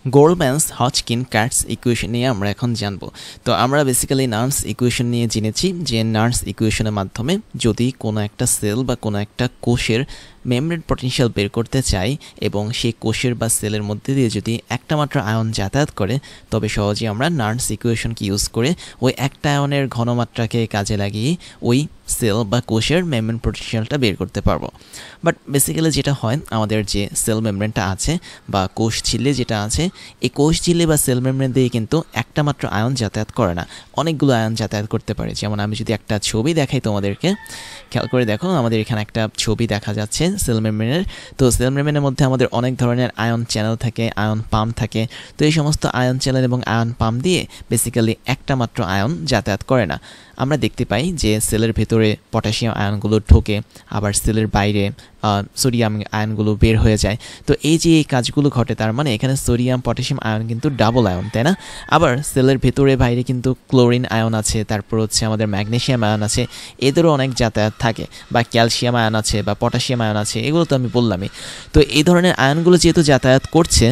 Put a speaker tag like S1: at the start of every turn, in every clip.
S1: গোল্ডম্যানস Hodgkin carts equation নিয়ে আমরা এখন জানব। তো আমরা বেসিক্যালি নার্স ইকুয়েশন নিয়ে জেনেছি যে নার্স ইকুয়েশনের মাধ্যমে যদি কোনো একটা সেল বা কোনো একটা কোষের মেমব্রেন পটেনশিয়াল বের করতে চাই এবং সেই কোষের বা সেলের মধ্যে দিয়ে যদি একটা মাত্র আয়ন যাতায়াত করে, তবে সহজেই আমরা নার্স ইকুয়েশনকে ইউজ করে ওই একটা আয়নের ঘনমাত্রাকে কাজে লাগিয়ে ওই সেল বা কোষের মেমব্রেন পটেনশিয়ালটা বের করতে পারবো। বাট বেসিক্যালি যেটা হয়, আমাদের যে সেল মেমব্রেনটা আছে বা কোষ ঝিল্লি যেটা আছে, এই কোষ ঝিল্লি বা সেল মেমব্রেন দিয়ে কিন্তু একটা মাত্র আয়ন যাতায়াত করে না, অনেকগুলো আয়ন যাতায়াত করতে পারে। যেমন আমি যদি একটা ছবি দেখাই তোমাদেরকে, খেয়াল করে দেখো, আমাদের এখানে একটা ছবি দেখা যাচ্ছে সেল মেমব্রেনের। তো সেল মেমব্রেনের মধ্যে আমাদের অনেক ধরনের আয়ন চ্যানেল থাকে, আয়ন পাম্প থাকে। তো এই সমস্ত আয়ন চ্যানেল এবং আয়ন পাম্প দিয়ে বেসিক্যালি একটা মাত্র আয়ন যাতায়াত করে না। আমরা দেখতে পাই যে সেলের ভেতরে পটাশিয়াম আয়নগুলো ঢোকে, আবার সেলের বাইরে সোডিয়াম আয়নগুলো বের হয়ে যায়। তো এই যে এই কাজগুলো ঘটে, তার মানে এখানে সোডিয়াম পটাশিয়াম আয়ন কিন্তু ডাবল আয়ন, তাই না? আবার সেলের ভেতরে বাইরে কিন্তু ক্লোরিন আয়ন আছে, তারপর হচ্ছে আমাদের ম্যাগনেসিয়াম আয়ন আছে, এদেরও অনেক যাতায়াত থাকে, বা ক্যালসিয়াম আয়ন আছে বা পটাশিয়াম আয়ন আছে, এগুলো তো আমি বললামই। তো এই ধরনের আয়নগুলো যেহেতু যাতায়াত করছে,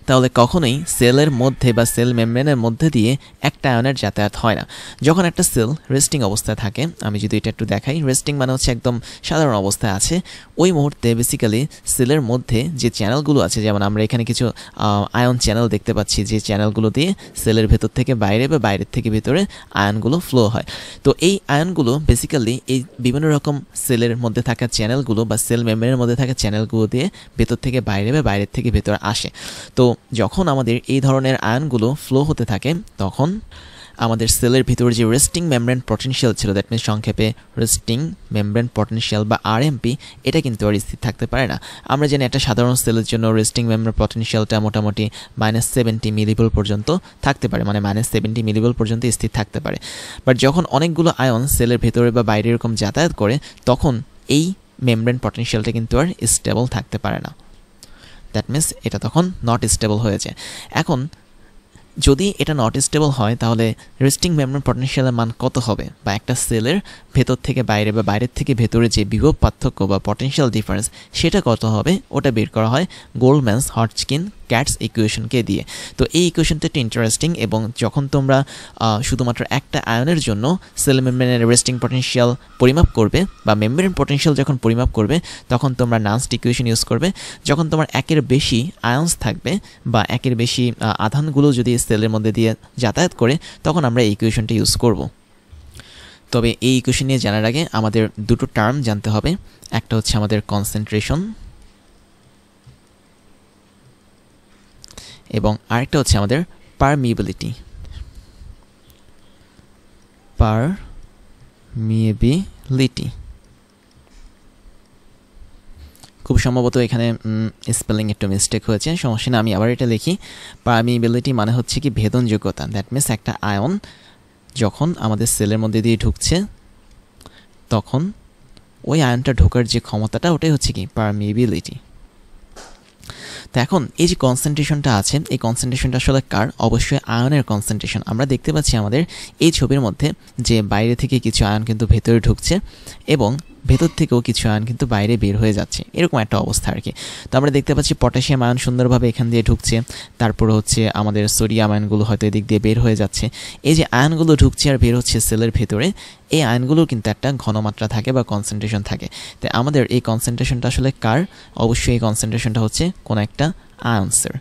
S1: তাহলে কখনোই সেলের মধ্যে বা সেল মেমব্রেনের মধ্যে দিয়ে একটা আয়নের যাতায়াত হয় না। যখন একটা সেল রেস্টিং অবস্থায় থাকে, আমি যদি এটা একটু দেখাই, রেস্টিং মানে হচ্ছে একদম সাধারণ অবস্থায় আছে, ওই মুহূর্তে বেসিক্যালি সেলের মধ্যে যে চ্যানেলগুলো আছে, যেমন আমরা এখানে কিছু আয়ন চ্যানেল দেখতে পাচ্ছি, যে চ্যানেলগুলো দিয়ে সেলের ভেতর থেকে বাইরে বা বাইরের থেকে ভেতরে আয়নগুলো ফ্লো হয়। তো এই আয়নগুলো বেসিক্যালি এই বিভিন্ন রকম সেলের মধ্যে থাকা চ্যানেলগুলো বা সেল মেমব্রেনের মধ্যে থাকা চ্যানেলগুলো দিয়ে ভেতর থেকে বাইরে বা বাইরের থেকে ভেতরে আসে। তো যখন আমাদের এই ধরনের আয়নগুলো ফ্লো হতে থাকে, তখন আমাদের সেলের ভিতরে যে রেস্টিং মেমব্রেন পটেনশিয়াল ছিল, দ্যাট মিনস সংক্ষেপে রেস্টিং মেমব্রেন পটেনশিয়াল বা আরএমপি, এটা কিন্তু আর স্থির থাকতে পারে না। আমরা জানি একটা সাধারণ সেলের জন্য রেস্টিং মেমব্রেন পটেনশিয়ালটা মোটামুটি -70 মিলিভোল পর্যন্ত থাকতে পারে, মানে -70 মিলিভোল পর্যন্ত স্থির থাকতে পারে। বাট যখন অনেকগুলো আয়ন সেলের ভেতরে বা বাইরে এরকম যাতায়াত করে, তখন এই মেমব্রেন পটেনশিয়ালটা কিন্তু আর স্টেবল থাকতে পারে না। দ্যাট মিনস এটা তখন নট স্টেবল হয়ে যায়। এখন যদি এটা নট স্টেবল হয়, তাহলে রেস্টিং মেমব্রেন পটেনশিয়ালের মান কত হবে, বা একটা সেলের ভেতর থেকে বাইরে বা বাইরের থেকে ভেতরে যে বিভব পার্থক্য বা পটেনশিয়াল ডিফারেন্স, সেটা কত হবে, ওটা বের করা হয় গোল্ডম্যানস হজকিন কার্টস ইকুয়েশনকে দিয়ে। তো এই ইকুয়েশনটা একটু ইন্টারেস্টিং, এবং যখন তোমরা শুধুমাত্র একটা আয়নের জন্য সেল মেমব্রেনের রেস্টিং পটেনশিয়াল পরিমাপ করবে বা মেমব্রেন পটেনশিয়াল যখন পরিমাপ করবে, তখন তোমরা নান্সড ইকুয়েশন ইউজ করবে। যখন তোমার একের বেশি আয়নস থাকবে বা একের বেশি আধানগুলো যদি সেলের মধ্যে দিয়ে যাতায়াত করে, তখন আমরা এই ইকুয়েশনটা ইউজ করব। তবে এই ইকুয়েশন নিয়ে জানার আগে আমাদের দুটো টার্ম জানতে হবে। একটা হচ্ছে আমাদের কনসেন্ট্রেশন, এবং আরেকটা হচ্ছে আমাদের পারমিয়েবিলিটি। খুব সম্ভবত এখানে স্পেলিং একটু মিস্টেক হয়েছে, সমস্যা না, আমি আবার এটা লিখি। পারমিয়েবিলিটি মানে হচ্ছে কি ভেদনযোগ্যতা। দ্যাট মিনস একটা আয়ন যখন আমাদের সেলের মধ্যে দিয়ে ঢুকছে, তখন ওই আয়নটা ঢোকার যে ক্ষমতাটা, ওটাই হচ্ছে কি পারমিয়েবিলিটি। তো এখন এই যে কনসেন্ট্রেশনটা আছে, এই কনসেন্ট্রেশনটা আসলে কার? অবশ্যই আয়নের কনসেন্ট্রেশন। আমরা দেখতে পাচ্ছি আমাদের এই ছবির মধ্যে যে বাইরে থেকে কিছু আয়ন কিন্তু ভেতরে ঢুকছে, এবং ভেতর থেকেও কিছু আয়ন কিন্তু বাইরে বের হয়ে যাচ্ছে, এরকম একটা অবস্থা আর কি। তো আমরা দেখতে পাচ্ছি পটাশিয়াম আয়ন সুন্দরভাবে এখান দিয়ে ঢুকছে, তারপর হচ্ছে আমাদের সোডিয়াম আয়নগুলো হয়তো এদিক দিয়ে বের হয়ে যাচ্ছে। এই যে আয়নগুলো ঢুকছে আর বের হচ্ছে সেলের ভেতরে, এই আয়নগুলোর কিন্তু একটা ঘনমাত্রা থাকে বা কনসেন্ট্রেশন থাকে। তো আমাদের এই কনসেন্ট্রেশনটা আসলে কার? অবশ্যই এই কনসেন্ট্রেশনটা হচ্ছে কোনো একটা আয়নসের।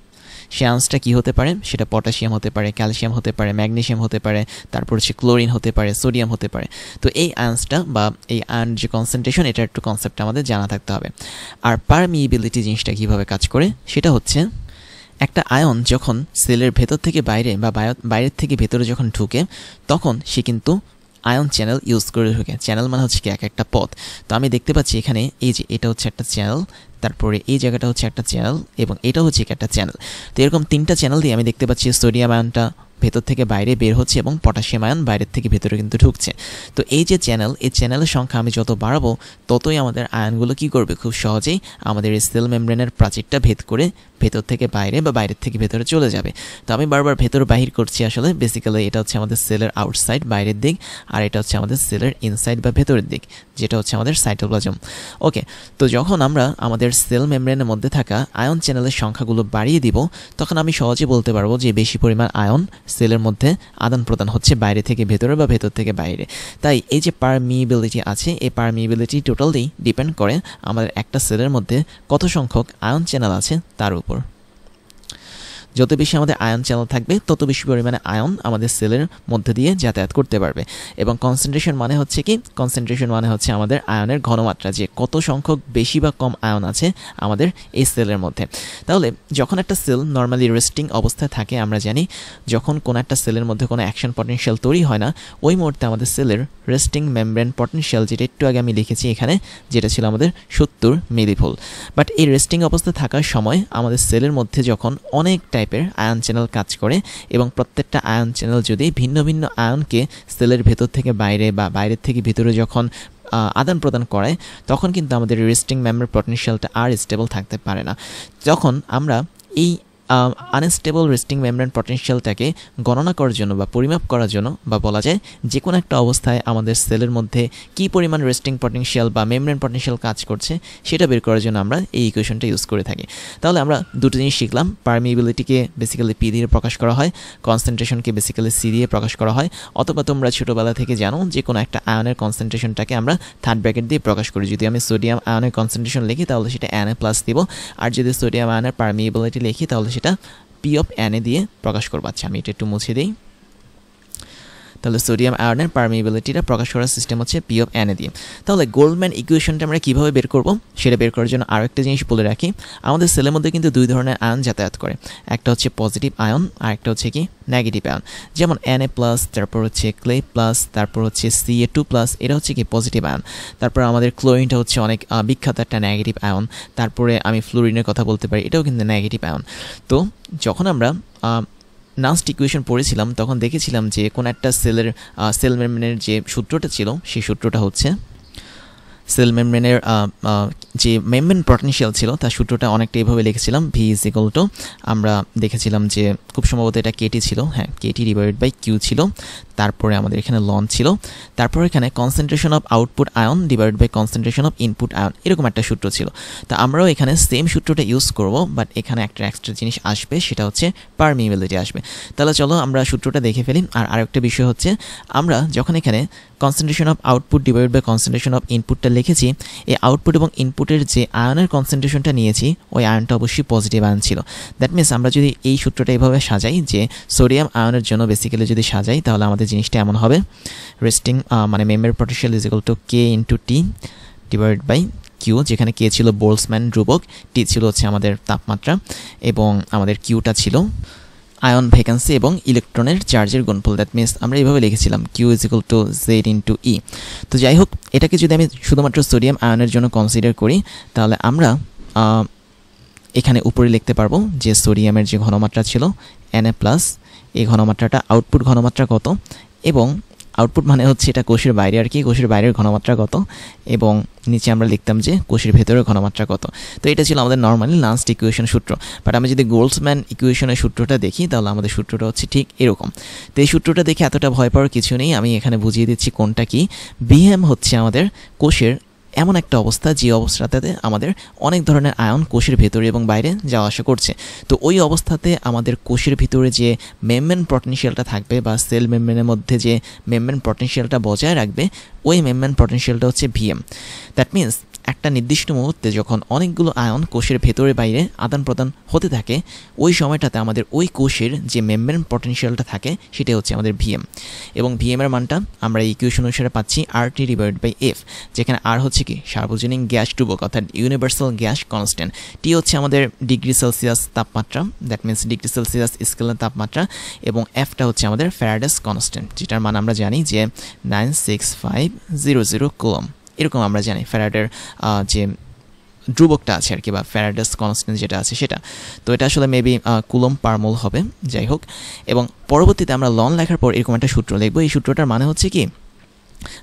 S1: সে আয়নসটা কী হতে পারে? সেটা পটাশিয়াম হতে পারে, ক্যালসিয়াম হতে পারে, ম্যাগনেসিয়াম হতে পারে, তারপর হচ্ছে ক্লোরিন হতে পারে, সোডিয়াম হতে পারে। তো এই আয়নসটা বা এই আয়ন যে কনসেন্ট্রেশন, এটার একটু কনসেপ্টটা আমাদের জানা থাকতে হবে। আর পারমিয়েবিলিটি জিনিসটা কীভাবে কাজ করে, সেটা হচ্ছে একটা আয়ন যখন সেলের ভেতর থেকে বাইরে বা বাইরের থেকে ভেতরে যখন ঢুকে, তখন সে কিন্তু আয়ন চ্যানেল ইউজ করে ঢুকে। চ্যানেল মানে হচ্ছে কি এক একটা পথ। তো আমি দেখতে পাচ্ছি এখানে এই যে এটা হচ্ছে একটা চ্যানেল, তারপরে এই জায়গাটা হচ্ছে একটা চ্যানেল, এবং এটা হচ্ছে একটা চ্যানেল। তো এরকম তিনটা চ্যানেল দিয়ে আমি দেখতে পাচ্ছি সোডিয়াম আয়নটা ভেতর থেকে বাইরে বের হচ্ছে এবং পটাশিয়াম আয়ন বাইরের থেকে ভেতরে কিন্তু ঢুকছে। তো এই যে চ্যানেল, এই চ্যানেলের সংখ্যা আমি যত বাড়াবো, ততই আমাদের আয়নগুলো কী করবে, খুব সহজেই আমাদের এই সেল মেমব্রেনের প্রাচীরটা ভেদ করে ভেতর থেকে বাইরে বা বাইরের থেকে ভেতরে চলে যাবে। তো আমি বারবার ভেতর বাহির করছি, আসলে বেসিক্যালি এটা হচ্ছে আমাদের সেলের আউটসাইড বাইরের দিক, আর এটা হচ্ছে আমাদের সেলের ইনসাইড বা ভেতরের দিক, যেটা হচ্ছে আমাদের সাইটোপ্লাজম। ওকে, তো যখন আমরা আমাদের সেল মেমব্রেনের মধ্যে থাকা আয়ন চ্যানেলের সংখ্যাগুলো বাড়িয়ে দিব, তখন আমি সহজে বলতে পারবো যে বেশি পরিমাণ আয়ন সেলের মধ্যে আদান প্রদান হচ্ছে বাইরে থেকে ভেতরে বা ভেতর থেকে বাইরে। তাই এই যে পারমিএবিলিটি আছে, এই পারমিএবিলিটি টোটালি ডিপেন্ড করে আমাদের একটা সেলের মধ্যে কত সংখ্যক আয়ন চ্যানেল আছে তার উপর। যত বেশি আমাদের আয়ন চ্যানেল থাকবে, তত বেশি পরিমাণে আয়ন আমাদের সেলের মধ্যে দিয়ে যাতায়াত করতে পারবে। এবং কনসেন্ট্রেশন মানে হচ্ছে কি? কনসেন্ট্রেশন মানে হচ্ছে আমাদের আয়নের ঘনমাত্রা, যে কত সংখ্যক বেশি বা কম আয়ন আছে আমাদের এই সেলের মধ্যে। তাহলে যখন একটা সেল নর্মালি রেস্টিং অবস্থায় থাকে, আমরা জানি যখন কোনো একটা সেলের মধ্যে কোনো অ্যাকশন পটেনশিয়াল তৈরি হয় না, ওই মুহূর্তে আমাদের সেলের রেস্টিং মেমব্রেন পটেনশিয়াল, যেটা একটু আগে আমি লিখেছি এখানে, যেটা ছিল আমাদের 70 মিলিভোল্ট। বাট এই রেস্টিং অবস্থায় থাকার সময় আমাদের সেলের মধ্যে যখন অনেক টাইপের আয়ন চ্যানেল কাজ করে, এবং প্রত্যেকটা আয়ন চ্যানেল যদি ভিন্ন ভিন্ন আয়নকে সেলের ভেতর থেকে বাইরে বা বাইরের থেকে ভিতরে যখন আদান প্রদান করে, তখন কিন্তু আমাদের রেস্টিং মেমব্রেন পটেনশিয়ালটা আর স্টেবল থাকতে পারে না। যখন আমরা এই আনস্টেবল রেস্টিং মেমব্রেন পটেনশিয়ালটাকে গণনা করার জন্য বা পরিমাপ করার জন্য, বা বলা যায় যে কোনো একটা অবস্থায় আমাদের সেলের মধ্যে কী পরিমাণ রেস্টিং পটেনশিয়াল বা মেমব্রেন পটেনশিয়াল কাজ করছে, সেটা বের করার জন্য আমরা এই ইকুয়েশনটা ইউজ করে থাকি। তাহলে আমরা দুটো জিনিস শিখলাম, পারমিএবিলিটিকে বেসিক্যালি পি দিয়ে প্রকাশ করা হয়, কনসেন্ট্রেশনকে বেসিক্যালি সি দিয়ে প্রকাশ করা হয়, অথবা তোমরা ছোটোবেলা থেকে জানো যে কোনো একটা আয়নের কনসেন্ট্রেশনটাকে আমরা থার্ড ব্র্যাকেট দিয়ে প্রকাশ করি। যদি আমি সোডিয়াম আয়নের কনসেন্ট্রেশন লিখি তাহলে সেটা Na প্লাস দিব, আর যদি সোডিয়াম আয়নের পারমিএবিলিটি লিখি তাহলে সেটা পি অফ Na দিয়ে প্রকাশ করবো। আচ্ছা, আমি এটা একটু মুছে দিই। তাহলে সোডিয়াম আয়রনের পারমিএবিলিটিটা প্রকাশ করার সিস্টেম হচ্ছে পি অফ Na দিয়ে। তাহলে গোল্ডম্যান ইকুয়েশনটা আমরা কীভাবে বের করব, সেটা বের করার জন্য আরও একটা জিনিস বলে রাখি। আমাদের সেলের মধ্যে কিন্তু দুই ধরনের আয়ন যাতায়াত করে, একটা হচ্ছে পজিটিভ আয়ন আর একটা হচ্ছে কি নেগেটিভ আয়ন। যেমন Na প্লাস, তারপর হচ্ছে ক্লে প্লাস, তারপর হচ্ছে Ca2 প্লাস, এটা হচ্ছে কি পজিটিভ আয়ন। তারপর আমাদের ক্লোরিনটা হচ্ছে অনেক বিখ্যাত একটা নেগেটিভ আয়ন। তারপরে আমি ফ্লোরিনের কথা বলতে পারি, এটাও কিন্তু নেগেটিভ আয়ন। তো যখন আমরা নাস্ট ইকুয়েশন পড়েছিলাম, তখন দেখেছিলাম যে কোন একটা সেল মেমব্রেনের যে সূত্রটা ছিল, সেই সূত্রটা হচ্ছে সেল মেমব্রেনের যে মেমব্রেন পটেনশিয়াল ছিল তার সূত্রটা অনেকটা এইভাবে লিখেছিলাম, ভি ইজ ইকুয়াল টু, আমরা দেখেছিলাম যে খুব সম্ভবত এটা কেটি ছিল, হ্যাঁ কেটি ডিভাইডেড বাই কিউ ছিল, তারপরে আমাদের এখানে লন ছিল, তারপর এখানে concentration of output ion divided by concentration of input ion, এরকম একটা সূত্র ছিল। তো আমরাও এখানে সেম সূত্রটা ইউজ করব, বাট এখানে একটা এক্সট্রা জিনিস আসবে, সেটা হচ্ছে পারমিএবিলিটি আসবে। তাহলে চলো আমরা সূত্রটা দেখে ফেলি। আর আরেকটা বিষয় হচ্ছে, আমরা যখন এখানে concentration of output divided by concentration of ইনপুটটা লিখেছি, এই আউটপুট এবং ইনপুটের যে আয়নের কনসেন্ট্রেশনটা নিয়েছি, ওই আয়নটা অবশ্যই পজিটিভ আয়ন ছিল। দ্যাট মিনস আমরা যদি এই সূত্রটা এইভাবে সাজাই, যে সোডিয়াম আয়নের জন্য বেসিক্যালি যদি সাজাই, তাহলে আমাদের জিনিসটা এমন হবে, রেস্টিং মানে membrane potential is equal to K into T divided by Q, যেখানে কে ছিল বোল্টজম্যান ধ্রুবক, টি ছিল হচ্ছে আমাদের তাপমাত্রা, এবং আমাদের কিউটা ছিল আয়ন ভ্যাকেন্সি এবং ইলেকট্রনের চার্জের গুণফল। দ্যাট মিনস আমরা এইভাবে লিখেছিলাম Q is equal to Z into E. তো যাই হোক, এটাকে যদি আমি শুধুমাত্র সোডিয়াম আয়নের জন্য কনসিডার করি, তাহলে আমরা এখানে উপরে লিখতে পারবো যে সোডিয়ামের যে ঘনমাত্রা ছিল Na প্লাস, এই ঘনমাত্রাটা আউটপুট ঘনমাত্রা কত, এবং আউটপুট মানে হচ্ছে এটা কোষের বাইরে আর কি, কোষের বাইরের ঘনমাত্রা কত, এবং নিচে আমরা লিখতাম যে কোষের ভেতরের ঘনমাত্রা কত। তো এটা ছিল আমাদের নর্মালি লাস্ট ইকুয়েশন সূত্র। বাট আমি যদি গোল্ডম্যান ইকুয়েশনের সূত্রটা দেখি, তাহলে আমাদের সূত্রটা হচ্ছে ঠিক এরকম। তো এই সূত্রটা দেখে এতটা ভয় পাওয়ার কিছু নেই, আমি এখানে বুঝিয়ে দিচ্ছি কোনটা কি। বিএম হচ্ছে আমাদের কোষের এমন একটা অবস্থা, যে অবস্থাতে আমাদের অনেক ধরনের আয়ন কোষের ভেতরে এবং বাইরে যাওয়া আসা করছে। তো ওই অবস্থাতে আমাদের কোষের ভিতরে যে মেমব্রেন পটেনশিয়ালটা থাকবে, বা সেল মেমব্রেনের মধ্যে যে মেমব্রেন পটেনশিয়ালটা বজায় রাখবে, ওই মেমব্রেন পটেনশিয়ালটা হচ্ছে ভিএম। দ্যাট মিনস একটা নির্দিষ্ট মুহূর্তে যখন অনেকগুলো আয়ন কোষের ভেতরে বাইরে আদান প্রদান হতে থাকে, ওই সময়টাতে আমাদের ওই কোষের যে মেমব্রেন পটেনশিয়ালটা থাকে, সেটা হচ্ছে আমাদের ভিএম। এবং ভিএমের মানটা আমরা এই ইকুয়েশন অনুসারে পাচ্ছি RT ডিভাইডেড বাই এফ, যেখানে আর হচ্ছে কি সার্বজনীন গ্যাস ধ্রুবক, অর্থাৎ ইউনিভার্সাল গ্যাস কনস্ট্যান্ট, টি হচ্ছে আমাদের ডিগ্রি সেলসিয়াস তাপমাত্রা, দ্যাট মিনস ডিগ্রি সেলসিয়াস স্কেলের তাপমাত্রা, এবং এফটা হচ্ছে আমাদের ফ্যারাডেস কনস্ট্যান্ট, যেটার মান আমরা জানি যে 96500 কুলম, এরকম আমরা জানি ফ্যারাডের যে ধ্রুবকটা আছে আর কি, বা ফ্যারাডেস কনস্ট্যান্ট যেটা আছে সেটা। তো এটা আসলে মেবি কুলম পার মোল হবে, যাই হোক। এবং পরবর্তীতে আমরা লন লেখার পর এরকম একটা সূত্র লিখবো। এই সূত্রটার মানে হচ্ছে কি,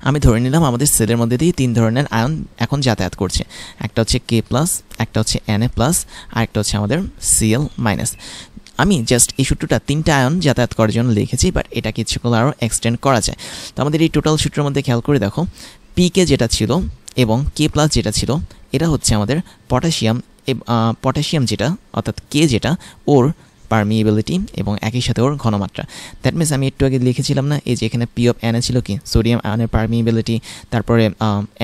S1: আমি ধরে নিলাম আমাদের সেলের মধ্যে দিয়ে 3 ধরনের আয়ন এখন যাতায়াত করছে। একটা হচ্ছে K+, একটা হচ্ছে Na+, আর একটা হচ্ছে আমাদের Cl-। আমি জাস্ট এই সূত্রটা 3টা আয়ন যাতায়াত করার জন্য লিখেছি, বাট এটা কিছু করে আরও এক্সটেন্ড করা যায়। তো আমাদের এই টোটাল সূত্রের মধ্যে খেয়াল করে দেখো, PK যেটা ছিল এবং K+ যেটা ছিল, এটা হচ্ছে আমাদের পটাশিয়াম যেটা অর্থাৎ K যেটা ওর পারমিএবিলিটি এবং একই সাথে ওর ঘনমাত্রা। দ্যাট মিনস আমি একটু আগে লিখেছিলাম না, এই যে এখানে P(Na) ছিল কি সোডিয়াম আয়নের পারমিএবিলিটি, তারপরে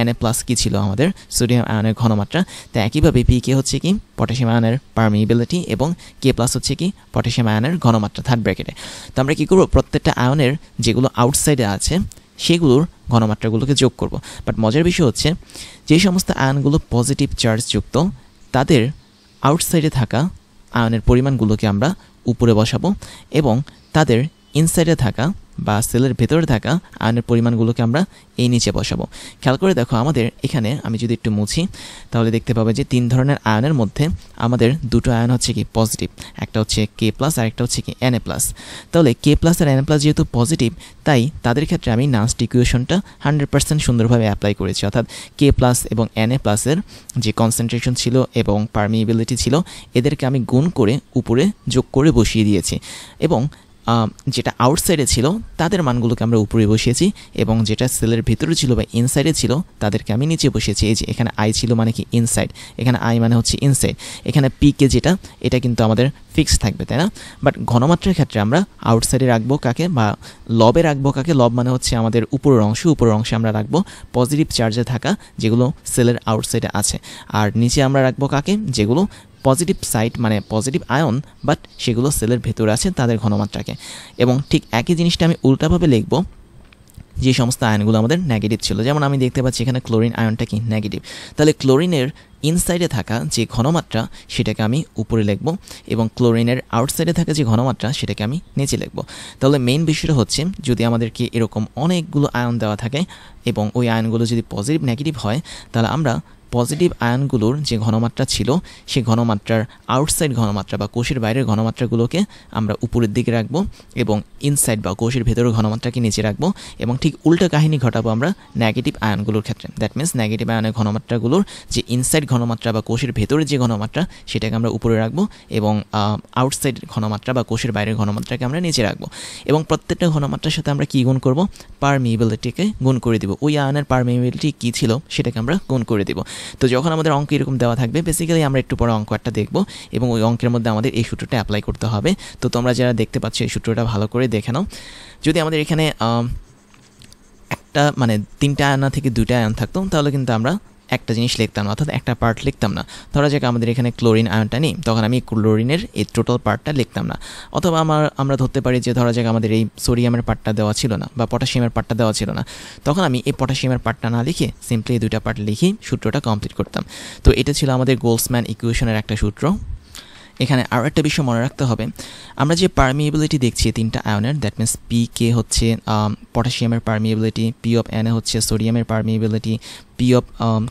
S1: Na+ কি ছিল আমাদের সোডিয়াম আয়নের ঘনমাত্রা। তো একইভাবে PK হচ্ছে কি পটাশিয়াম আয়নের পারমিএবিলিটি এবং K+ হচ্ছে কি পটাশিয়াম আয়নের ঘনমাত্রা থার্ড ব্র্যাকেটে। তো আমরা কী করবো, প্রত্যেকটা আয়নের যেগুলো আউটসাইডে আছে সেগুলোর ঘনমাত্রাগুলোকে যোগ করব। বাট মজার বিষয় হচ্ছে যে সমস্ত আয়নগুলো পজিটিভ চার্জযুক্ত তাদের আউটসাইডে থাকা আয়নের পরিমাণগুলোকে আমরা উপরে বসাবো এবং তাদের ইনসাইডে থাকা বা সেলের ভেতরে থাকা আয়নের পরিমাণগুলোকে আমরা এই নিচে বসাবো। খেয়াল করে দেখো আমাদের এখানে আমি যদি একটু মুছি তাহলে দেখতে পাবে যে 3 ধরনের আয়নের মধ্যে আমাদের দুটো আয়ন হচ্ছে কি পজিটিভ, একটা হচ্ছে K+ আর একটা হচ্ছে কি Na+। তাহলে K+ আর Na+ যেহেতু পজিটিভ, তাই তাদের ক্ষেত্রে আমি নান্সড ইকুয়েশনটা 100% সুন্দরভাবে অ্যাপ্লাই করেছি। অর্থাৎ K+ এবং Na+ এর যে কনসেন্ট্রেশন ছিল এবং পারমিএবিলিটি ছিল এদেরকে আমি গুণ করে উপরে যোগ করে বসিয়ে দিয়েছি এবং যেটা আউটসাইডে ছিল তাদের মানগুলোকে আমরা উপরে বসিয়েছি এবং যেটা সেলের ভিতরে ছিল বা ইনসাইডে ছিল তাদেরকে আমি নিচে বসিয়েছি। এই যে এখানে I ছিল মানে কি ইনসাইড, এখানে I মানে হচ্ছে ইনসাইড, এখানে PK যেটা এটা কিন্তু আমাদের ফিক্সড থাকবে, তাই না? বাট ঘনমাত্রার ক্ষেত্রে আমরা আউটসাইডে রাখবো কাকে বা লবে রাখবো কাকে? লব মানে হচ্ছে আমাদের উপরের অংশে আমরা রাখবো পজিটিভ চার্জে থাকা যেগুলো সেলের আউটসাইডে আছে, আর নিচে আমরা রাখবো কাকে? যেগুলো পজিটিভ সাইড মানে পজিটিভ আয়ন বাট সেগুলো সেলের ভেতরে আছে তাদের ঘনমাত্রাকে। এবং ঠিক একই জিনিসটা আমি উল্টাভাবে লিখব যে সমস্ত আয়নগুলো আমাদের নেগেটিভ ছিল। যেমন আমি দেখতে পাচ্ছি এখানে ক্লোরিন আয়নটা কি নেগেটিভ, তাহলে ক্লোরিনের ইনসাইডে থাকা যে ঘনমাত্রা সেটাকে আমি উপরে লিখব এবং ক্লোরিনের আউটসাইডে থাকা যে ঘনমাত্রা সেটাকে আমি নিচে লিখব। তাহলে মেইন বিষয়টা হচ্ছে যদি আমাদেরকে এরকম অনেকগুলো আয়ন দেওয়া থাকে এবং ওই আয়নগুলো যদি পজিটিভ নেগেটিভ হয় তাহলে আমরা পজিটিভ আয়নগুলোর যে ঘনমাত্রা ছিল সেই ঘনমাত্রার আউটসাইড ঘনমাত্রা বা কোষের বাইরের ঘনমাত্রাগুলোকে আমরা উপরের দিকে রাখবো এবং ইনসাইড বা কোষের ভেতরের ঘনমাত্রাকে নিচে রাখবো এবং ঠিক উল্টা কাহিনী ঘটাবো আমরা নেগেটিভ আয়নগুলোর ক্ষেত্রে। দ্যাট মিনস নেগেটিভ আয়নের ঘনমাত্রাগুলোর যে ইনসাইড ঘনমাত্রা বা কোষের ভেতরের যে ঘনমাত্রা সেটাকে আমরা উপরে রাখবো এবং আউটসাইড ঘনমাত্রা বা কোষের বাইরের ঘনমাত্রাকে আমরা নিচে রাখবো এবং প্রত্যেকটা ঘনমাত্রার সাথে আমরা কী গুণ করব? পারমিএবিলিটিকে গুণ করে দিব। ওই আয়নের পারমিএবিলিটি কী ছিল সেটাকে আমরা গুণ করে দিব। তো যখন আমাদের অঙ্ক এরকম দেওয়া থাকবে বেসিক্যালি আমরা একটু পরে অঙ্ক একটা দেখব এবং ওই অঙ্কের মধ্যে আমাদের এই সূত্রটা অ্যাপ্লাই করতে হবে। তো তোমরা যারা দেখতে পাচ্ছ এই সূত্রটা ভালো করে দেখে নাও। যদি আমাদের এখানে একটা মানে 3টা আয়ন থেকে 2টা আয়ন থাকতো তাহলে কিন্তু আমরা একটা জিনিস লিখতাম না, অর্থাৎ একটা পার্ট লিখতাম না। ধরা যাক আমাদের এখানে ক্লোরিন আয়নটা নেই, তখন আমি ক্লোরিনের এই টোটাল পার্টটা লিখতাম না। অথবা আমরা ধরতে পারি যে ধরা যাক আমাদের এই সোডিয়ামের পার্টটা দেওয়া ছিল না বা পটাশিয়ামের পার্টটা দেওয়া ছিল না, তখন আমি এই পটাশিয়ামের পার্টটা না লিখে সিম্পলি এই 2টা পার্ট লিখেই সূত্রটা কমপ্লিট করতাম। তো এটা ছিল আমাদের গোল্ডসম্যান ইকুয়েশনের একটা সূত্র। এখানে আরও একটা বিষয় মনে রাখতে হবে, আমরা যে পারমিএবিলিটি দেখছি 3টা আয়নের, দ্যাট মিনস PK হচ্ছে পটাশিয়ামের পারমিএবিলিটি, P(Na) হচ্ছে সোডিয়ামের পারমিএবিলিটি,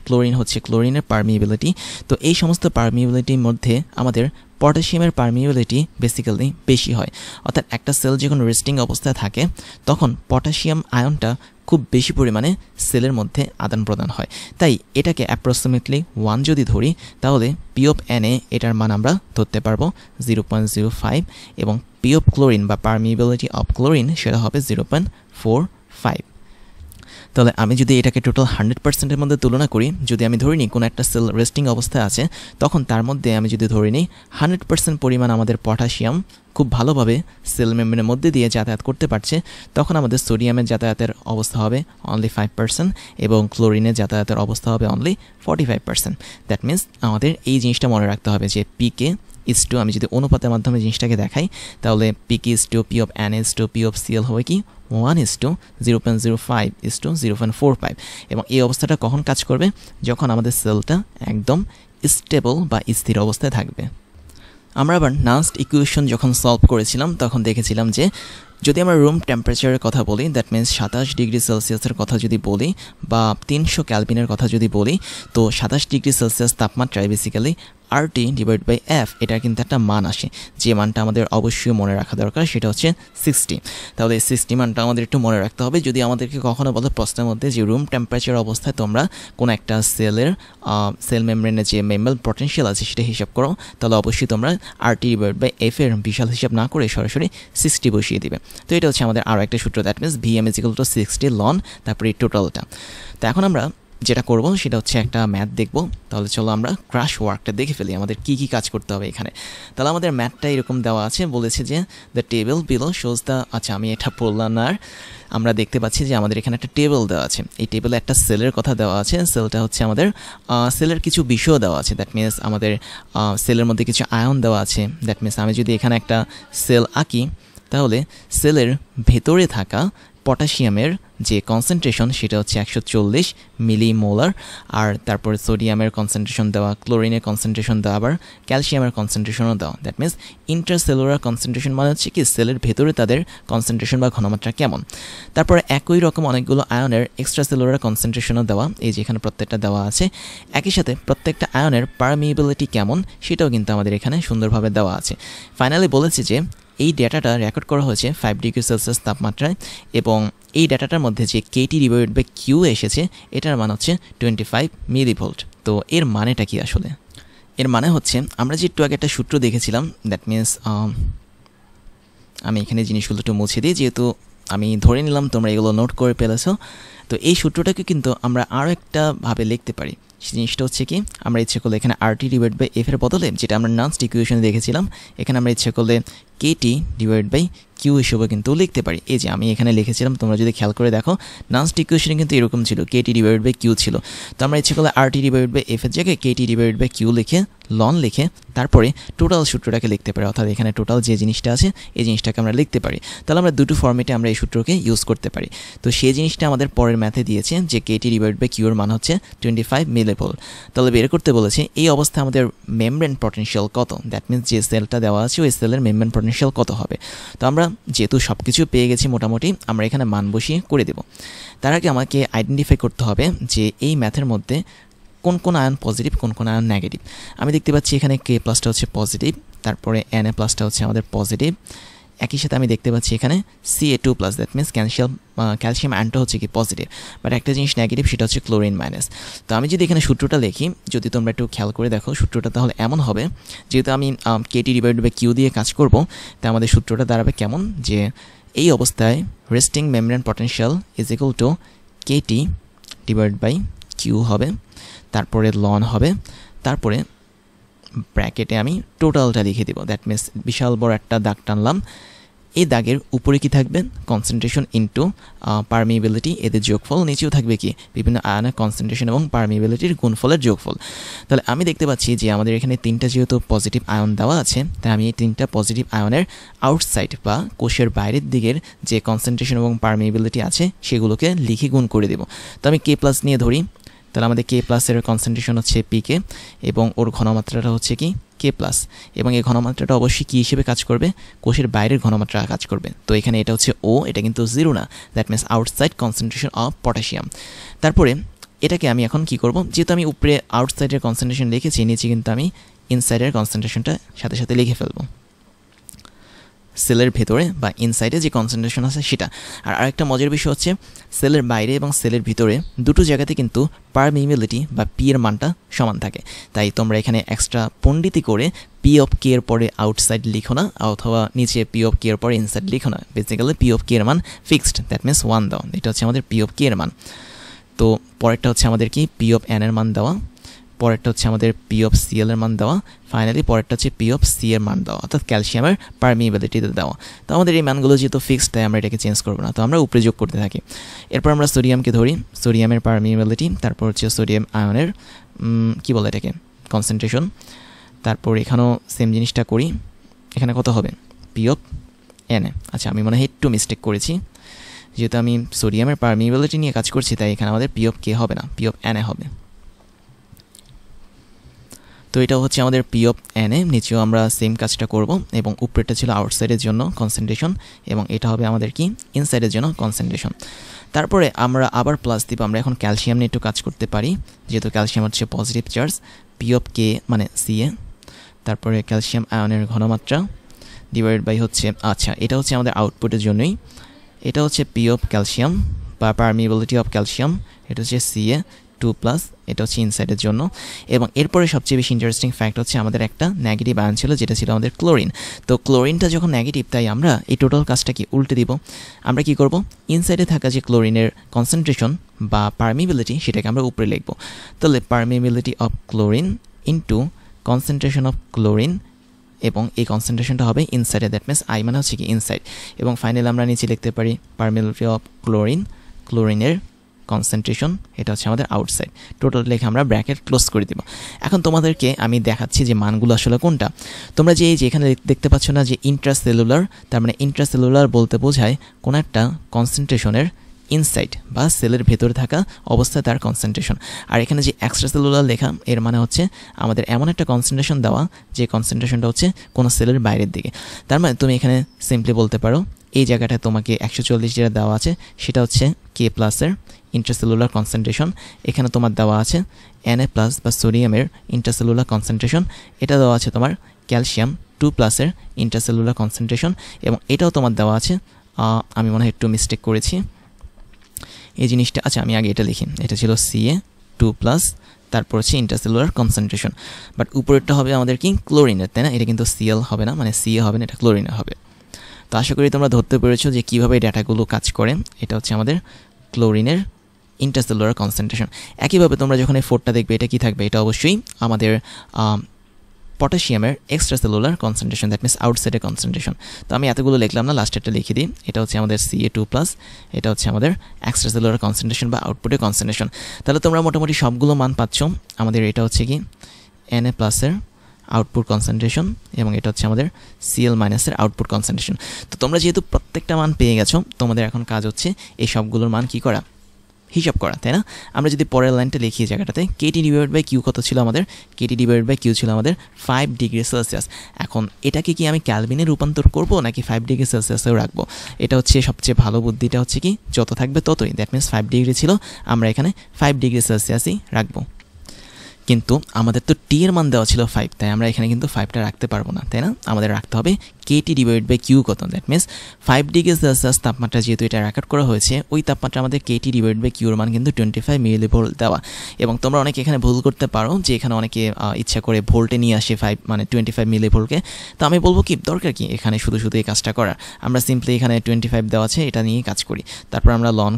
S1: ক্লোরিন হচ্ছে ক্লোরিনের পারমিএবিলিটি। তো এই সমস্ত পারমিএবিলিটির মধ্যে আমাদের পটাশিয়ামের পারমিএবিলিটি বেসিক্যালি বেশি হয়, অর্থাৎ একটা সেল যখন রেস্টিং অবস্থায় থাকে তখন পটাশিয়াম আয়নটা খুব বেশি পরিমাণে সেলের মধ্যে আদান প্রদান হয়। তাই এটাকে অ্যাপ্রক্সিমেটলি 1 যদি ধরি তাহলে P(Na) এটার মান আমরা ধরতে পারবো 0.05 এবং P(chlorine) বা পারমিএবিলিটি অফ ক্লোরিন সেটা হবে 0.45। তাহলে আমি যদি এটাকে টোটাল 100%-এর মধ্যে তুলনা করি, যদি আমি ধরে নিই কোনো একটা সেল রেস্টিং অবস্থায় আছে, তখন তার মধ্যে আমি যদি ধরে নিই 100% পরিমাণ আমাদের পটাশিয়াম খুব ভালোভাবে সেল মেমব্রেনের মধ্যে দিয়ে যাতায়াত করতে পারছে, তখন আমাদের সোডিয়ামের যাতায়াতের অবস্থা হবে অনলি 5% এবং ক্লোরিনের যাতায়াতের অবস্থা হবে অনলি 45%। দ্যাট মিনস আমাদের এই জিনিসটা মনে রাখতে হবে যে PK(= আমি যদি অনুপাতের মাধ্যমে জিনিসটাকে দেখাই তাহলে PK(= P(Na) P(Cl) হবে কি 1:0.05:0.45 এবং এই অবস্থাটা কখন কাজ করবে? যখন আমাদের সেলটা একদম স্টেবল বা স্থির অবস্থায় থাকবে। আমরা আবার নান্সড ইকুয়েশন যখন সলভ করেছিলাম তখন দেখেছিলাম যে যদি আমরা রুম টেম্পারেচারের কথা বলি, দ্যাট মিনস 27 ডিগ্রি সেলসিয়াসের কথা যদি বলি বা 300 ক্যালভিনের কথা যদি বলি, তো 27 ডিগ্রি সেলসিয়াস তাপমাত্রায় basically RT divide by F এটা কিন্তু একটা মান আসে, যে মানটা আমাদের অবশ্যই মনে রাখা দরকার সেটা হচ্ছে 60। তাহলে এই 60 মানটা আমাদের একটু মনে রাখতে হবে। যদি আমাদেরকে কখনো বলো প্রশ্নের মধ্যে যে রুম টেম্পারেচার অবস্থায় তোমরা কোন একটা সেল মেমব্রেনের যে মেম্ব্রেন পটেনশিয়াল আছে সেটা হিসাব করো, তাহলে অবশ্যই তোমরা RT ডিভাইড বাই F এর বিশাল হিসাব না করে সরাসরি 60 বসিয়ে দিবে। তো এটা হচ্ছে আমাদের আরও একটা সূত্র, দ্যাট মিনস VM = 60 লন তারপরে এই টোটালটা। তো এখন আমরা যেটা করব সেটা হচ্ছে একটা ম্যাথ দেখব। তাহলে চলো আমরা ক্র্যাশ ওয়ার্কটা দেখে ফেলি, আমাদের কি কি কাজ করতে হবে এখানে। তাহলে আমাদের ম্যাথটা এরকম দেওয়া আছে, বলেছে যে the table below shows the, আচ্ছা আমি এটা পড়লাম না আর, আমরা দেখতে পাচ্ছি যে আমাদের এখানে একটা টেবিল দেওয়া আছে। এই টেবিলে একটা সেলের কথা দেওয়া আছে, সেলটা হচ্ছে আমাদের সেলের কিছু বিষয় দেওয়া আছে, দ্যাট মিনস আমাদের সেলের মধ্যে কিছু আয়ন দেওয়া আছে। দ্যাট মিনস আমি যদি এখানে একটা সেল আঁকি, তাহলে সেলের ভেতরে থাকা পটাশিয়ামের যে কনসেন্ট্রেশন সেটা হচ্ছে 140 মিলিমোলার, আর তারপরে সোডিয়ামের কনসেন্ট্রেশন দেওয়া, ক্লোরিনের কনসেন্ট্রেশন দেওয়া, আবার ক্যালসিয়ামের কনসেন্ট্রেশনও দেওয়া। দ্যাট মিনস ইন্টারসেলুলার কনসেন্ট্রেশন মানে হচ্ছে কি সেলের ভেতরে তাদের কনসেন্ট্রেশন বা ঘনমাত্রা কেমন। তারপরে একই রকম অনেকগুলো আয়নের এক্সট্রা সেলুলার কনসেন্ট্রেশনও দেওয়া, এই যে এখানে প্রত্যেকটা দেওয়া আছে। একই সাথে প্রত্যেকটা আয়নের পারমিএবিলিটি কেমন সেটাও কিন্তু আমাদের এখানে সুন্দরভাবে দেওয়া আছে। ফাইনালি বলেছে যে এই ডেটাটা রেকর্ড করা হয়েছে 5 ডিগ্রি সেলসিয়াস তাপমাত্রায়, এবং এই ডেটাটার মধ্যে যে KT ডিভাইডেড বাই Q এসেছে এটার মান হচ্ছে 25 মিলিভোল্ট। তো এর মানেটা কি আসলে? এর মানে হচ্ছে আমরা যে একটু আগে একটা সূত্র দেখেছিলাম, দ্যাট মিনস আমি এখানে জিনিসগুলো একটু মুছে দিই, যেহেতু আমি ধরে নিলাম তোমরা এগুলো নোট করে ফেলেছো। তো এই সূত্রটাকে কিন্তু আমরা আরও একটা ভাবে লিখতে পারি। জিনিসটা হচ্ছে কি, আমরা ইচ্ছে করলে এখানে RT ডিভাইড বাই F এর বদলে, যেটা আমরা নান্স ইকুয়েশনে দেখেছিলাম, এখানে আমরা ইচ্ছে করলে KT ডিভাইড বাই Q হিসেবে কিন্তু লিখতে পারি। এই যে আমি এখানে লিখেছিলাম, তোমরা যদি খেয়াল করে দেখো নান্স ইকুয়েশনে কিন্তু এরকম ছিল, KT ডিভাইড বাই Q ছিল। তো আমরা ইচ্ছে করলে RT ডিভাইড বাই F এর জায়গায় KT ডিভাইড বাই Q লিখে লন লিখে তারপরে টোটাল সূত্রটাকে লিখতে পারি, অর্থাৎ এখানে টোটাল যে জিনিসটা আছে এই জিনিসটাকে আমরা লিখতে পারি। তাহলে আমরা দুটো ফর্মেটে আমরা এই সূত্রকে ইউজ করতে পারি। তো সেই জিনিসটা আমাদের পরের ম্যাথে দিয়েছে যে KT ডিভাইড বাই Q এর মান হচ্ছে 25 মিলিভোল্ট। তাহলে বের করতে বলেছে এই অবস্থায় আমাদের মেমব্রেন পটেনশিয়াল কত, দ্যাট মিনস যে সেলটা দেওয়া আছে ওই সেলের মেমব্রেন পটেনশিয়াল কত হবে। তো আমরা যেহেতু সব কিছু পেয়ে গেছি মোটামুটি, আমরা এখানে মান বসিয়ে করে দেব। তার আগে আমাকে আইডেন্টিফাই করতে হবে যে এই ম্যাথের মধ্যে কোন কোন আয়ন পজিটিভ, কোন কোন আয়ন নেগেটিভ। আমি দেখতে পাচ্ছি এখানে K প্লাসটা হচ্ছে পজিটিভ, তারপরে Na প্লাসটা হচ্ছে আমাদের পজিটিভ। একই সাথে আমি দেখতে পাচ্ছি এখানে Ca2 plus, that means calcium আয়নটা হচ্ছে কি পজিটিভ, বাট একটা জিনিস নেগেটিভ, সেটা হচ্ছে ক্লোরিন মাইনাস। তো আমি যদি এখানে সূত্রটা লিখি, যদি তোমরা একটু খেয়াল করে দেখো সূত্রটা, তাহলে এমন হবে, যেহেতু আমি KT ডিভাইড বাই Q দিয়ে কাজ করব, তাই আমাদের সূত্রটা দাঁড়াবে কেমন, যে এই অবস্থায় resting membrane potential is equal to KT divide by Q হবে, তারপরে লন হবে, তারপরে ব্র্যাকেটে আমি টোটালটা লিখে দেবো। দ্যাট মিনস বিশাল বড় একটা দাগ টানলাম, এই দাগের উপরে কি থাকবে কনসেন্ট্রেশন ইনটু পারমিএবিলিটি, এদের যোগফল, নিচেও থাকবে কি বিভিন্ন আয়নের কনসেন্ট্রেশন এবং পারমিএবিলিটির গুণফলের যোগফল। তাহলে আমি দেখতে পাচ্ছি যে আমাদের এখানে তিনটা যেহেতু পজিটিভ আয়ন দেওয়া আছে, তাই আমি এই তিনটা পজিটিভ আয়নের আউটসাইড বা কোষের বাইরের দিকের যে কনসেন্ট্রেশন এবং পারমিএবিলিটি আছে সেগুলোকে লিখে গুণ করে দেব। তো আমি K প্লাস নিয়ে ধরি, তাহলে আমাদের K প্লাসের কনসেন্ট্রেশন হচ্ছে PK এবং ওর ঘনমাত্রাটা হচ্ছে কি K প্লাস, এবং এই ঘনমাত্রাটা অবশ্যই কী হিসেবে কাজ করবে, কোষের বাইরের ঘনমাত্রা কাজ করবে। তো এখানে এটা হচ্ছে O, এটা কিন্তু 0 না, that means outside concentration of potassium. তারপরে এটাকে আমি এখন কি করব, যেহেতু আমি উপরে আউটসাইডের কনসেন্ট্রেশন লিখেছি, নিচে কিন্তু আমি ইনসাইডের কনসেন্ট্রেশনটা সাথে সাথে লিখে ফেলবো, সেলের ভেতরে বা ইনসাইডে যে কনসেন্ট্রেশন আছে সেটা। আর আরেকটা মজার বিষয় হচ্ছে সেলের বাইরে এবং সেলের ভিতরে দুটো জায়গাতে কিন্তু পারমিএবিলিটি বা P এর মানটা সমান থাকে। তাই তোমরা এখানে এক্সট্রা পণ্ডিতি করে P অফ K এর পরে আউটসাইড লিখো না, অথবা নিচে P অফ K এর পরে ইনসাইড লিখো না। বেসিক্যালি P অফ K এর মান ফিক্সড, দ্যাট মিনস 1 দাও, এটা হচ্ছে আমাদের P অফ K এর মান। তো পরেরটা হচ্ছে আমাদের কি P অফ N এর মান দেওয়া, পরেরটা হচ্ছে আমাদের P অফ Cl এর মান দেওয়া, ফাইনালি পরেরটা হচ্ছে P অফ C এর মান দেওয়া, অর্থাৎ ক্যালসিয়ামের পারমিএবিলিটিতে দেওয়া। তো আমাদের এই মানগুলো যেহেতু ফিক্সড, তাই আমরা এটাকে চেঞ্জ করবো না, তো আমরা উপরে যোগ করতে থাকি। এরপর আমরা সোডিয়ামকে ধরি, সোডিয়ামের পারমিএবিলিটি, তারপর হচ্ছে সোডিয়াম আয়নের কী বলে এটাকে কনসেন্ট্রেশন, তারপর এখানেও সেম জিনিসটা করি, এখানে কত হবে P অফ Na। আচ্ছা আমি মনে হয় একটু মিস্টেক করেছি, যেহেতু আমি সোডিয়ামের পারমিএবিলিটি নিয়ে কাজ করছি, তাই এখানে আমাদের P অফ K হবে না, P অফ Na হবে। তো এটা হচ্ছে আমাদের P অফ Na, নিচেও আমরা সেম কাজটা করব, এবং উপরেটা ছিল আউটসাইডের জন্য কনসেন্ট্রেশন, এবং এটা হবে আমাদের কি ইনসাইডের জন্য কনসেন্ট্রেশন। তারপরে আমরা আবার প্লাস দিব, আমরা এখন ক্যালসিয়াম নিয়ে একটু কাজ করতে পারি, যেহেতু ক্যালসিয়াম হচ্ছে positive charge, P of K মানে Ca তারপরে ক্যালসিয়াম আয়নের ঘনমাত্রা ডিভাইডেড বাই হচ্ছে আচ্ছা এটা হচ্ছে আমাদের আউটপুটের জন্যই, এটা হচ্ছে পি অফ ক্যালসিয়াম বা পারমিএবিলিটি অফ ক্যালসিয়াম, এটা হচ্ছে Ca2+, এটা হচ্ছে ইনসাইডের জন্য। এবং এরপরে সবচেয়ে বেশি ইন্টারেস্টিং ফ্যাক্ট হচ্ছে আমাদের একটা নেগেটিভ আয়ন ছিল যেটা ছিল আমাদের ক্লোরিন। তো ক্লোরিনটা যখন নেগেটিভ, তাই আমরা এই টোটাল কাজটা কি উল্টে দিব। আমরা কি করব, ইনসাইডে থাকা যে ক্লোরিনের কনসেন্ট্রেশন বা পারমিএবিলিটি সেটাকে আমরা উপরে লিখব। তাহলে permeability of chlorine into concentration of chlorine, এবং এই কনসেন্ট্রেশনটা হবে ইনসাইডে, দ্যাট মিনস আই মানে হচ্ছে কি ইনসাইড। এবং ফাইনালি আমরা নিচে লিখতে পারি পারমিএবিলিটি অফ ক্লোরিনের কনসেন্ট্রেশন, এটা হচ্ছে আমাদের আউটসাইড। টোটাল লিখে আমরা ব্র্যাকেট ক্লোজ করে দিব। এখন তোমাদেরকে আমি দেখাচ্ছি যে মানগুলো আসলে কোনটা। তোমরা যে এখানে দেখতে পাচ্ছ না যে ইন্ট্রাসেলুলার, তার মানে ইন্ট্রাসেলুলার বলতে বোঝায় কোনো একটা কনসেন্ট্রেশনের ইনসাইড বা সেলের ভেতরে থাকা অবস্থায় তার কনসেন্ট্রেশন। আর এখানে যে এক্সট্রাসেলুলার লেখা, এর মানে হচ্ছে আমাদের এমন একটা কনসেন্ট্রেশন দেওয়া যে কনসেন্ট্রেশনটা হচ্ছে কোনো সেলের বাইরের দিকে। তার মানে তুমি এখানে সিম্পলি বলতে পারো এই জায়গাটায় তোমাকে 140 যেটা দেওয়া আছে সেটা হচ্ছে K+-এর ইন্ট্রাসেলুলার কনসেন্ট্রেশন। এখানে তোমার দেওয়া আছে Na+ বা সোডিয়ামের ইন্ট্রাসেলুলার কনসেন্ট্রেশন, এটা দেওয়া আছে তোমার ক্যালসিয়াম 2+-এর ইন্ট্রাসেলুলার কনসেন্ট্রেশন, এবং এটাও তোমার দেওয়া আছে, আমি মনে হয় একটু মিস্টেক করেছি এই জিনিসটা, আচ্ছা আমি আগে এটা লিখি, এটা ছিল Ca2+, তারপর হচ্ছে ইন্টারসেলুলার কনসেন্ট্রেশন। বাট উপরেরটা হবে আমাদের কি ক্লোরিনের, তাই না? এটা কিন্তু Cl হবে না, মানে Ca হবে না, এটা ক্লোরিনের হবে। তো আশা করি তোমরা ধরতে পেরেছো যে কীভাবে ডাটাগুলো কাজ করে। এটা হচ্ছে আমাদের ক্লোরিনের ইন্টারসেলুলার কনসেন্ট্রেশন। একইভাবে তোমরা যখন এই 4টা দেখবে, এটা কি থাকবে, এটা অবশ্যই আমাদের পটাশিয়ামের এক্সট্রাসেলুলার কনসেন্ট্রেশন, দ্যাট মিনস আউটসাইডের কনসেন্ট্রেশন। তো আমি এতগুলো লিখলাম না, লাস্টেরটা লিখে দিই। এটা হচ্ছে আমাদের Ca2+, এটা হচ্ছে আমাদের এক্সট্রাসেলুলার কনসেন্ট্রেশন বা আউটপুটের কনসেন্ট্রেশন। তাহলে তোমরা মোটামুটি সবগুলো মান পাচ্ছ। আমাদের এটা হচ্ছে কি Na+-এর আউটপুট কনসেন্ট্রেশন, এবং এটা হচ্ছে আমাদের Cl-এর আউটপুট কনসেন্ট্রেশন। তো তোমরা যেহেতু প্রত্যেকটা মান পেয়ে গেছো, তোমাদের এখন কাজ হচ্ছে এই সবগুলোর মান কি করা, হিসাব করা, তাই না? আমরা যদি পরের লাইনটা লিখি জায়গাটাতে, KT/Q কত ছিল আমাদের, KT/Q ছিল আমাদের 5 ডিগ্রি সেলসিয়াস। এখন এটাকে কি আমি ক্যালভিনে রূপান্তর করব নাকি 5 ডিগ্রি সেলসিয়াসেও রাখবো? এটা হচ্ছে সবচেয়ে ভালো বুদ্ধিটা হচ্ছে কি যত থাকবে ততই, দ্যাট মিনস 5 ডিগ্রি ছিল, আমরা এখানে 5 ডিগ্রি সেলসিয়াসই রাখবো। কিন্তু আমাদের তো টি এর মান দেওয়া ছিল 5, তাই আমরা এখানে কিন্তু 5টা রাখতে পারবো না, তাই না? আমাদের রাখতে হবে KT/Q কত, দ্যাট মিনস 5 ডিগ্রি সেলসিয়াস তাপমাত্রা যেহেতু এটা রেকর্ড করা হয়েছে, ওই তাপমাত্রা আমাদের KT/Q এর মান কিন্তু 25 মিলিভোল্ট দেওয়া। এবং তোমরা অনেকে এখানে ভুল করতে পারো যে এখানে অনেকে ইচ্ছা করে ভোল্টে নিয়ে আসে 25 মিলিভোল্টকে। তো আমি বলবো কি দরকার কি এখানে শুধু এই কাজটা করার, আমরা সিম্পলি এখানে 25 দেওয়া আছে, এটা নিয়ে কাজ করি। তারপর আমরা লন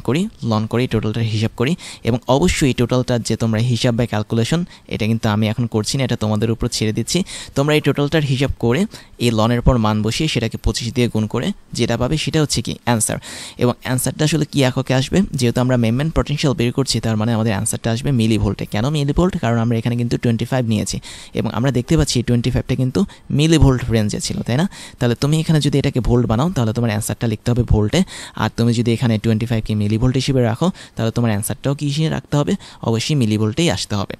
S1: করি টোটালটার হিসাব করি। এবং অবশ্যই এই টোটালটার যে তোমরা হিসাব বা ক্যালকুলেশন, এটা কিন্তু আমি এখন করছি না, এটা তোমাদের উপর ছেড়ে দিচ্ছি। তোমরা এই টোটালটার হিসাব করে এই লনের পর মান বসিয়ে সেটাকে 25 দিয়ে গুণ করে যেটা পাবে সেটা হচ্ছে কি অ্যান্সার। এবং অ্যান্সারটা আসলে কি এককে আসবে, যেহেতু আমরা মেমব্রেন পটেনশিয়াল বের করছি, তার মানে আমাদের অ্যান্সারটা আসবে মিলিভোল্টে। কেন মিলিভোল্ট? কারণ আমরা এখানে কিন্তু 25 নিয়েছি, এবং আমরা দেখতে পাচ্ছি 25টা কিন্তু মিলিভোল্ট রেঞ্জে ছিল, তাই না? তাহলে তুমি এখানে যদি এটাকে ভোল্ট বানাও, তাহলে তোমার অ্যান্সারটা লিখতে হবে ভোল্টে। আর তুমি যদি এখানে 25কে মিলিভোল্ট হিসেবে রাখো, তাহলে তোমার অ্যান্সারটাও কি হিসেবে রাখতে হবে, অবশ্যই মিলিভোল্টেই আসতে হবে।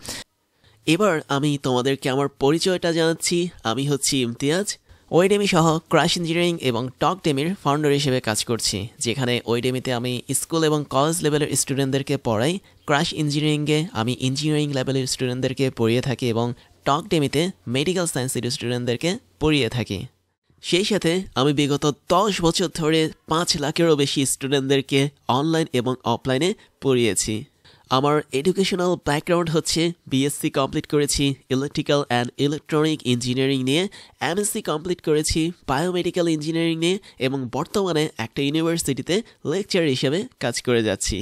S2: এবার আমি তোমাদেরকে আমার পরিচয়টা জানাচ্ছি। আমি হচ্ছি ইমতিয়াজ, ওয়েডেমি সহ ক্রাশ ইঞ্জিনিয়ারিং এবং টকডেমির ফাউন্ডার হিসেবে কাজ করছি, যেখানে ওয়েডেমিতে আমি স্কুল এবং কলেজ লেভেলের স্টুডেন্টদেরকে পড়াই, ক্রাশ ইঞ্জিনিয়ারিংয়ে আমি ইঞ্জিনিয়ারিং লেভেলের স্টুডেন্টদেরকে পড়িয়ে থাকি, এবং টকডেমিতে মেডিকেল সায়েন্সের স্টুডেন্টদেরকে পড়িয়ে থাকি। সেই সাথে আমি বিগত 10 বছর ধরে 5 লাখেরও বেশি স্টুডেন্টদেরকে অনলাইন এবং অফলাইনে পড়িয়েছি। আমার এডুকেশনাল ব্যাকগ্রাউন্ড হচ্ছে বিএসসি কমপ্লিট করেছি ইলেকট্রিক্যাল অ্যান্ড ইলেকট্রনিক ইঞ্জিনিয়ারিং নিয়ে, এমএসসি কমপ্লিট করেছি বায়োমেডিক্যাল ইঞ্জিনিয়ারিং নিয়ে, এবং বর্তমানে একটা ইউনিভার্সিটিতে লেকচার হিসেবে কাজ করে যাচ্ছি।